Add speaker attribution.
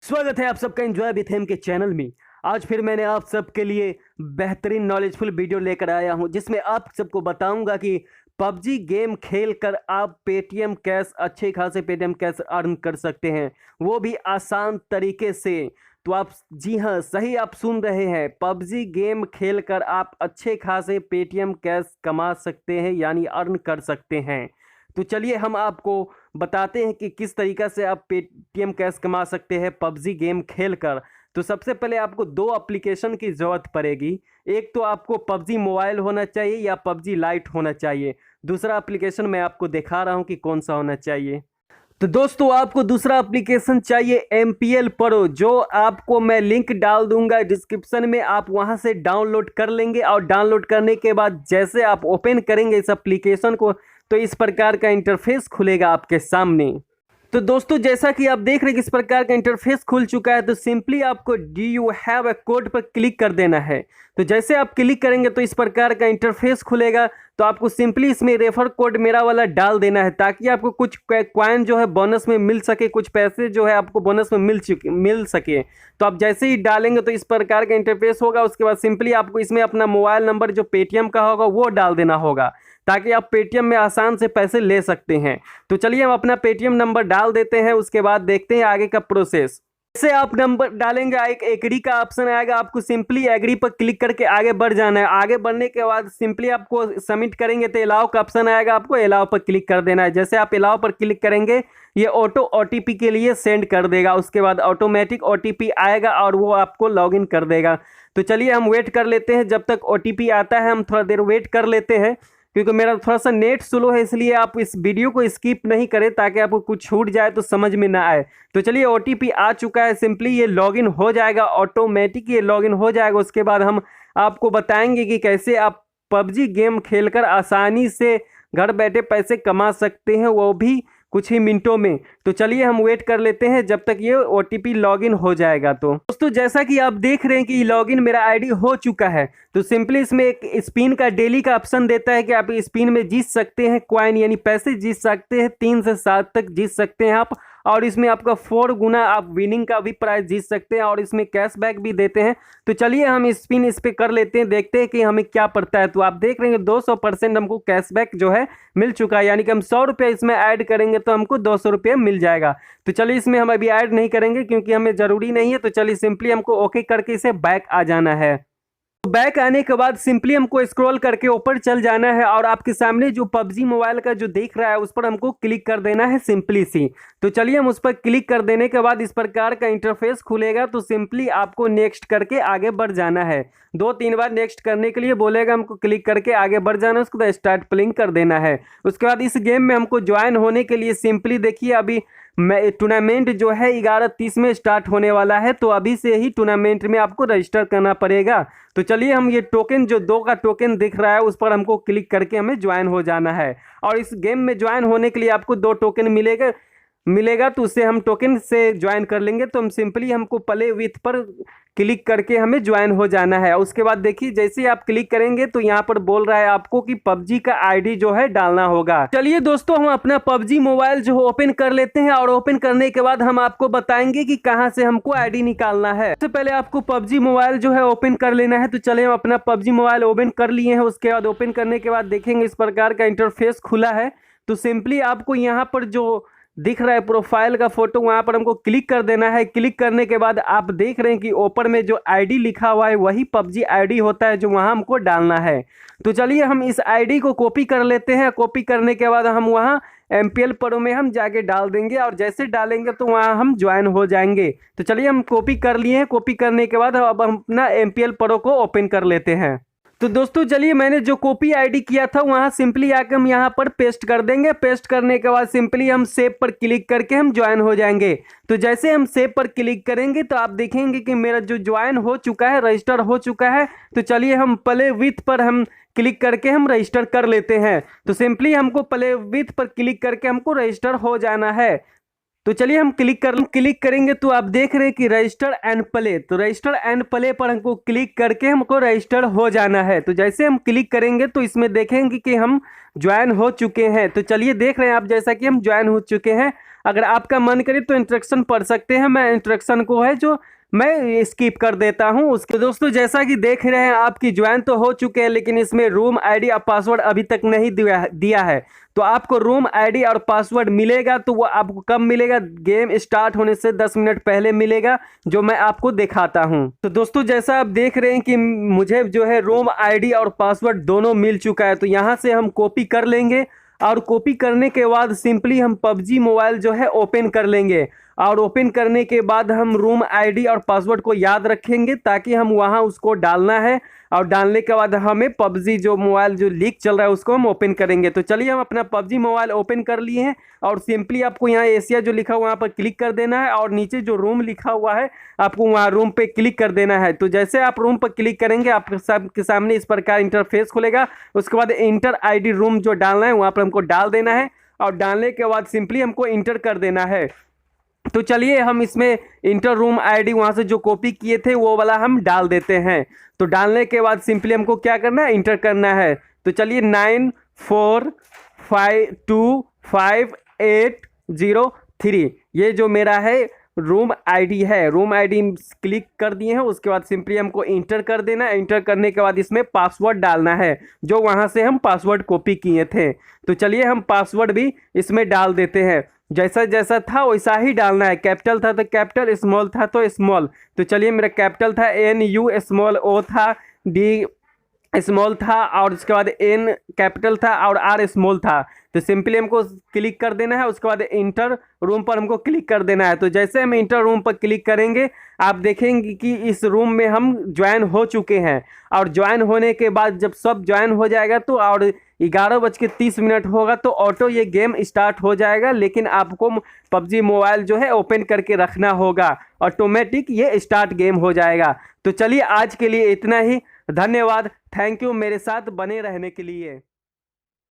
Speaker 1: स्वागत है आप सबका एंजॉय विथ हिम के चैनल में। आज फिर मैंने आप सबके लिए बेहतरीन नॉलेजफुल वीडियो लेकर आया हूं, जिसमें आप सबको बताऊंगा कि पबजी गेम खेल कर आप पेटीएम कैश अच्छे खासे पेटीएम कैश अर्न कर सकते हैं, वो भी आसान तरीके से। तो आप जी हाँ, सही आप सुन रहे हैं, पबजी गेम खेल कर आप अच्छे खासे पेटीएम कैश कमा सकते हैं, यानी अर्न कर सकते हैं। तो चलिए हम आपको बताते हैं कि किस तरीक़ा से आप पेटीएम कैश कमा सकते हैं पबजी गेम खेलकर। तो सबसे पहले आपको दो एप्लीकेशन की ज़रूरत पड़ेगी। एक तो आपको पबजी मोबाइल होना चाहिए या पबजी लाइट होना चाहिए। दूसरा एप्लीकेशन मैं आपको दिखा रहा हूं कि कौन सा होना चाहिए। तो दोस्तों आपको दूसरा एप्लीकेशन चाहिए MPL प्रो, जो आपको मैं लिंक डाल दूंगा डिस्क्रिप्शन में। आप वहां से डाउनलोड कर लेंगे और डाउनलोड करने के बाद जैसे आप ओपन करेंगे इस एप्लीकेशन को, तो इस प्रकार का इंटरफेस खुलेगा आपके सामने। तो दोस्तों जैसा कि आप देख रहे हैं कि इस प्रकार का इंटरफेस खुल चुका है, तो सिंपली आपको D you have a code पर क्लिक कर देना है। तो जैसे आप क्लिक करेंगे तो इस प्रकार का इंटरफेस खुलेगा। तो आपको सिंपली इसमें रेफर कोड मेरा वाला डाल देना है, ताकि आपको कुछ कॉइन जो है बोनस में मिल सके, कुछ पैसे जो है आपको बोनस में मिल सके। तो आप जैसे ही डालेंगे तो इस प्रकार का इंटरफेस होगा। उसके बाद सिंपली आपको इसमें अपना मोबाइल नंबर जो पेटीएम का होगा वो डाल देना होगा, ताकि आप पेटीएम में आसान से पैसे ले सकते हैं। तो चलिए हम अपना पेटीएम नंबर डाल देते हैं, उसके बाद देखते हैं आगे का प्रोसेस। जैसे आप नंबर डालेंगे एक एग्री का ऑप्शन आएगा, आपको सिंपली एग्री पर क्लिक करके आगे बढ़ जाना है। आगे बढ़ने के बाद सिंपली आपको सबमिट करेंगे तो अलाउ का ऑप्शन आएगा, आपको अलाउ पर क्लिक कर देना है। जैसे आप अलाउ पर क्लिक करेंगे ये ऑटो OTP के लिए सेंड कर देगा। उसके बाद ऑटोमेटिक OTP आएगा और वो आपको लॉगिन कर देगा। तो चलिए हम वेट कर लेते हैं, जब तक OTP आता है हम थोड़ा देर वेट कर लेते हैं, क्योंकि मेरा थोड़ा सा नेट स्लो है, इसलिए आप इस वीडियो को स्किप नहीं करें ताकि आपको कुछ छूट जाए तो समझ में ना आए। तो चलिए OTP आ चुका है, सिंपली ये लॉगिन हो जाएगा, ऑटोमेटिक ये लॉगिन हो जाएगा। उसके बाद हम आपको बताएंगे कि कैसे आप पबजी गेम खेलकर आसानी से घर बैठे पैसे कमा सकते हैं, वो भी कुछ ही मिनटों में। तो चलिए हम वेट कर लेते हैं जब तक ये OTP लॉगिन हो जाएगा। तो दोस्तों जैसा कि आप देख रहे हैं कि लॉगिन मेरा आईडी हो चुका है, तो सिंपली इसमें एक स्पिन का डेली का ऑप्शन देता है कि आप स्पिन में जीत सकते हैं कॉइन, यानी पैसे जीत सकते हैं, 3 से 7 तक जीत सकते हैं आप। और इसमें आपका 4 गुना आप विनिंग का भी प्राइस जीत सकते हैं, और इसमें कैशबैक भी देते हैं। तो चलिए हम स्पिन इस पे कर लेते हैं, देखते हैं कि हमें क्या पड़ता है। तो आप देख रहे हैं 200% हमको कैशबैक जो है मिल चुका है, यानी कि हम 100 रुपये इसमें ऐड करेंगे तो हमको 200 रुपये मिल जाएगा। तो चलिए इसमें हम अभी ऐड नहीं करेंगे क्योंकि हमें ज़रूरी नहीं है। तो चलिए सिंपली हमको ओके करके इसे बैक आ जाना है। बैक आने के बाद सिंपली हमको स्क्रॉल करके ऊपर चल जाना है, और आपके सामने जो पबजी मोबाइल का जो दिख रहा है उस पर हमको क्लिक कर देना है सिंपली सी। तो चलिए हम उस पर क्लिक कर देने के बाद इस प्रकार का इंटरफेस खुलेगा। तो सिंपली आपको नेक्स्ट करके आगे बढ़ जाना है। 2-3 बार नेक्स्ट करने के लिए बोलेगा, हमको क्लिक करके आगे बढ़ जाना है, उसके बाद स्टार्ट प्लेइंग कर देना है। उसके बाद इस गेम में हमको ज्वाइन होने के लिए सिंपली देखिए, अभी मैं टूर्नामेंट जो है 11:30 में स्टार्ट होने वाला है, तो अभी से ही टूर्नामेंट में आपको रजिस्टर करना पड़ेगा। तो चलिए हम ये टोकन जो 2 का टोकन दिख रहा है उस पर हमको क्लिक करके हमें ज्वाइन हो जाना है। और इस गेम में ज्वाइन होने के लिए आपको 2 टोकन मिलेगा, तो उससे हम टोकन से ज्वाइन कर लेंगे। तो हम सिंपली हमको प्ले विथ पर क्लिक करके हमें ज्वाइन हो जाना है। उसके बाद देखिए जैसे ही आप क्लिक करेंगे तो यहाँ पर बोल रहा है आपको कि पबजी का आईडी जो है डालना होगा। चलिए दोस्तों हम अपना पबजी मोबाइल जो ओपन कर लेते हैं, और ओपन करने के बाद हम आपको बताएंगे कि कहाँ से हमको आईडी निकालना है। सबसे पहले आपको पबजी मोबाइल जो है ओपन कर लेना है। तो चलिए हम अपना पबजी मोबाइल ओपन कर लिए हैं। उसके बाद ओपन करने के बाद देखेंगे इस प्रकार का इंटरफेस खुला है। तो सिंपली आपको यहाँ पर जो दिख रहा है प्रोफाइल का फोटो, वहां पर हमको क्लिक कर देना है। क्लिक करने के बाद आप देख रहे हैं कि ऊपर में जो आईडी लिखा हुआ है वही पबजी आईडी होता है जो वहां हमको डालना है। तो चलिए हम इस आईडी को कॉपी कर लेते हैं। कॉपी करने के बाद हम वहां MPL प्रो में हम जाके डाल देंगे, और जैसे डालेंगे तो वहां हम ज्वाइन हो जाएंगे। तो चलिए हम कॉपी कर लिए हैं। कॉपी करने के बाद अब हम अपना MPL प्रो को ओपन कर लेते हैं। तो दोस्तों चलिए मैंने जो कॉपी आईडी किया था वहां सिंपली आके हम यहां पर पेस्ट कर देंगे। पेस्ट करने के बाद सिंपली हम सेव पर क्लिक करके हम ज्वाइन हो जाएंगे। तो जैसे हम सेव पर क्लिक करेंगे तो आप देखेंगे कि मेरा जो ज्वाइन हो चुका है, रजिस्टर हो चुका है। तो चलिए हम प्ले विथ पर हम क्लिक करके हम रजिस्टर कर लेते हैं। तो सिंपली हमको प्ले विथ पर क्लिक करके हमको रजिस्टर हो जाना है। तो चलिए हम क्लिक करेंगे तो आप देख रहे हैं कि रजिस्टर एंड प्ले। तो रजिस्टर एंड प्ले पर हमको क्लिक करके हमको रजिस्टर हो जाना है। तो जैसे हम क्लिक करेंगे तो इसमें देखेंगे कि हम ज्वाइन हो चुके हैं। तो चलिए देख रहे हैं आप, जैसा कि हम ज्वाइन हो चुके हैं। अगर आपका मन करे तो इंस्ट्रक्शन पढ़ सकते हैं, मैं इंस्ट्रक्शन को है जो मैं स्किप कर देता हूं। उसके दोस्तों जैसा कि देख रहे हैं आपकी ज्वाइन तो हो चुके हैं, लेकिन इसमें रूम आईडी और पासवर्ड अभी तक नहीं दिया है। तो आपको रूम आईडी और पासवर्ड मिलेगा, तो वो आपको कब मिलेगा? गेम स्टार्ट होने से 10 मिनट पहले मिलेगा, जो मैं आपको दिखाता हूं। तो दोस्तों जैसा आप देख रहे हैं कि मुझे जो है रूम आईडी और पासवर्ड दोनों मिल चुका है। तो यहाँ से हम कॉपी कर लेंगे और कॉपी करने के बाद सिंपली हम पबजी मोबाइल जो है ओपन कर लेंगे। और ओपन करने के बाद हम रूम आईडी और पासवर्ड को याद रखेंगे, ताकि हम वहां उसको डालना है। और डालने के बाद हमें पबजी जो मोबाइल जो लीक चल रहा है उसको हम ओपन करेंगे। तो चलिए हम अपना पबजी मोबाइल ओपन कर लिए हैं। और सिंपली आपको यहाँ एशिया जो लिखा हुआ वहाँ पर क्लिक कर देना है, और नीचे जो रूम लिखा हुआ है आपको वहाँ रूम पे क्लिक कर देना है। तो जैसे आप रूम पर क्लिक करेंगे आपके सबके सामने इस प्रकार इंटरफेस खुलेगा। उसके बाद इंटर आईडी रूम जो डालना है वहाँ पर हमको डाल देना है, और डालने के बाद सिंपली हमको इंटर कर देना है। तो चलिए हम इसमें इंटर रूम आईडी वहां से जो कॉपी किए थे वो वाला हम डाल देते हैं। तो डालने के बाद सिंपली हमको क्या करना है? इंटर करना है। तो चलिए 94525803 ये जो मेरा है रूम आईडी है, रूम आईडी क्लिक कर दिए हैं। उसके बाद सिंपली हमको इंटर कर देना है। इंटर करने के बाद इसमें पासवर्ड डालना है, जो वहां से हम पासवर्ड कॉपी किए थे। तो चलिए हम पासवर्ड भी इसमें डाल देते हैं। जैसा जैसा था वैसा ही डालना है। कैपिटल था तो कैपिटल, स्मॉल था तो स्मॉल। तो चलिए मेरा कैपिटल था NU, स्मॉल O था, D स्मॉल था, और उसके बाद N कैपिटल था और R स्मॉल था। तो सिंपली हमको क्लिक कर देना है। उसके बाद इंटर रूम पर हमको क्लिक कर देना है। तो जैसे हम इंटर रूम पर क्लिक करेंगे आप देखेंगे कि इस रूम में हम ज्वाइन हो चुके हैं। और ज्वाइन होने के बाद जब सब ज्वाइन हो जाएगा तो और 11:30 होगा तो ऑटो ये गेम स्टार्ट हो जाएगा। लेकिन आपको पबजी मोबाइल जो है ओपन करके रखना होगा, ऑटोमेटिक ये स्टार्ट गेम हो जाएगा। तो चलिए आज के लिए इतना ही। धन्यवाद, थैंक यू मेरे साथ बने रहने के लिए।